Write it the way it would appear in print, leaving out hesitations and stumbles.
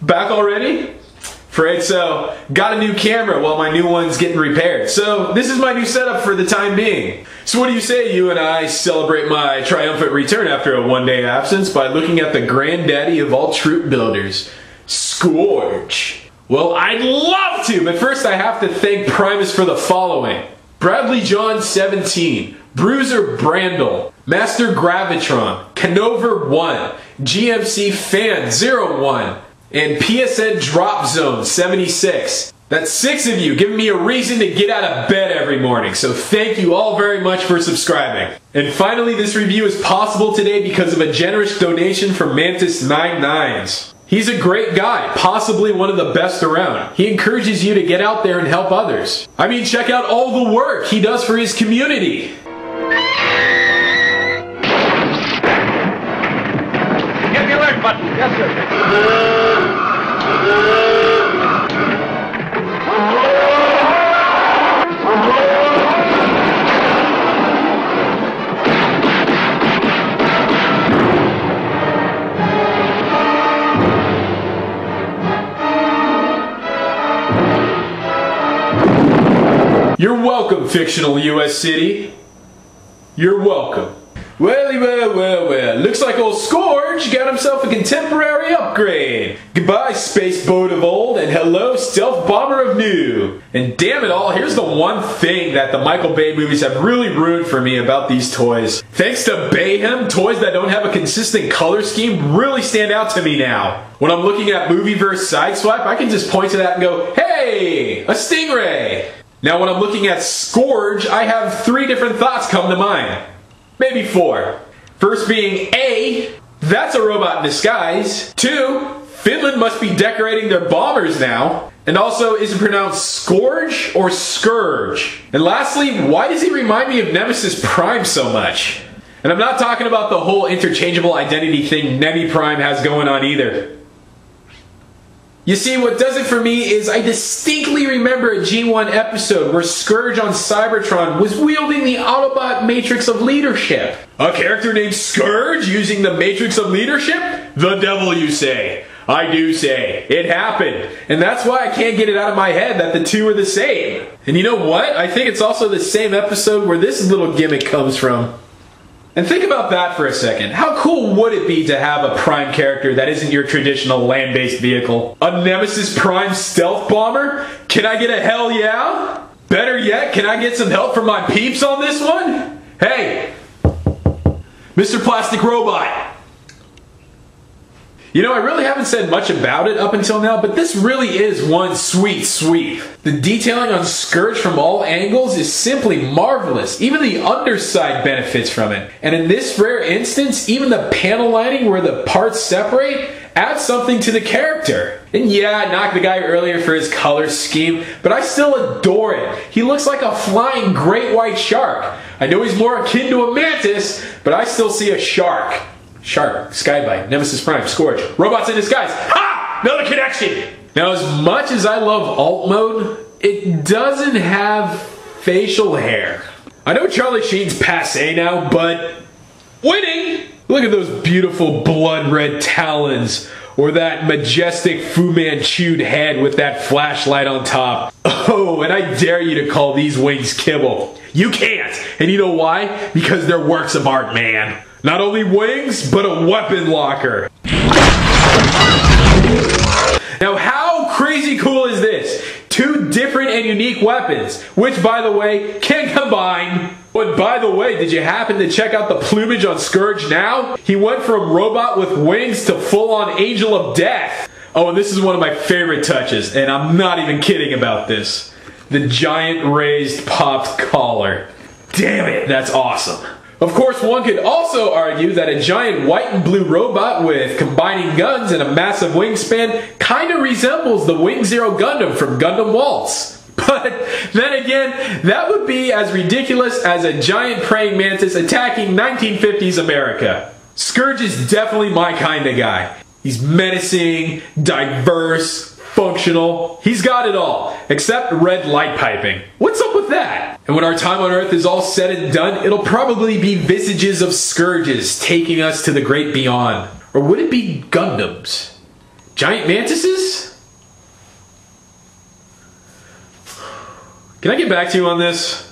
Back already? Afraid so. Got a new camera while my new one's getting repaired. So this is my new setup for the time being. So what do you say you and I celebrate my triumphant return after a one-day absence by looking at the granddaddy of all troop builders, Scourge? Well, I'd love to, but first I have to thank Primus for the following. Bradley John 17, Bruiser Brandel, Master Gravitron, Canover 1, GMC Fan 01, and PSN Drop Zone 76. That's 6 of you giving me a reason to get out of bed every morning, so thank you all very much for subscribing. And finally, this review is possible today because of a generous donation from Mantis99s. He's a great guy, possibly one of the best around. He encourages you to get out there and help others. I mean, check out all the work he does for his community. Hit the alert button. Yes, sir. You're welcome, fictional US City. You're welcome. Well. Looks like old Scourge got himself a contemporary upgrade. Goodbye, space boat of old, and hello, stealth bomber of new. And damn it all, here's the one thing that the Michael Bay movies have really ruined for me about these toys. Thanks to Bayhem, toys that don't have a consistent color scheme really stand out to me now. When I'm looking at Movieverse Sideswipe, I can just point to that and go, hey, a Stingray. Now when I'm looking at Scourge, I have 3 different thoughts come to mind. Maybe 4. First being A, that's a robot in disguise. 2, Finland must be decorating their bombers now. And also, is it pronounced Scourge or Scourge? And lastly, why does he remind me of Nemesis Prime so much? And I'm not talking about the whole interchangeable identity thing Nemi Prime has going on either. You see, what does it for me is I distinctly remember a G1 episode where Scourge on Cybertron was wielding the Autobot Matrix of Leadership. A character named Scourge using the Matrix of Leadership? The devil, you say. I do say. It happened. And that's why I can't get it out of my head that the two are the same. And you know what? I think it's also the same episode where this little gimmick comes from. And think about that for a second. How cool would it be to have a Prime character that isn't your traditional land-based vehicle? A Nemesis Prime stealth bomber? Can I get a hell yeah? Better yet, can I get some help from my peeps on this one? Hey, Mr. Plastic Robot. You know, I really haven't said much about it up until now, but this really is one sweet sweep. The detailing on Scourge from all angles is simply marvelous. Even the underside benefits from it. And in this rare instance, even the panel lining where the parts separate adds something to the character. And yeah, I knocked the guy earlier for his color scheme, but I still adore it. He looks like a flying great white shark. I know he's more akin to a mantis, but I still see a shark. Shark, Skybite, Nemesis Prime, Scourge, robots in disguise. Ha! Another connection! Now, as much as I love alt mode, it doesn't have facial hair. I know Charlie Sheen's passe now, but winning! Look at those beautiful blood red talons, or that majestic Fu Manchu'd head with that flashlight on top. Oh, and I dare you to call these wings kibble. You can't! And you know why? Because they're works of art, man. Not only wings, but a weapon locker. Now, how crazy cool is this? 2 different and unique weapons, which, by the way, can combine. But by the way, did you happen to check out the plumage on Scourge now? He went from robot with wings to full-on angel of death. Oh, and this is one of my favorite touches, and I'm not even kidding about this. The giant raised popped collar. Damn it, that's awesome. Of course, one could also argue that a giant white and blue robot with combining guns and a massive wingspan kind of resembles the Wing Zero Gundam from Gundam Waltz. But then again, that would be as ridiculous as a giant praying mantis attacking 1950s America. Scourge is definitely my kind of guy. He's menacing, diverse, functional. He's got it all, except red light piping. What's up with that? And when our time on Earth is all said and done, it'll probably be visages of Scourges taking us to the great beyond. Or would it be Gundams? Giant mantises? Can I get back to you on this?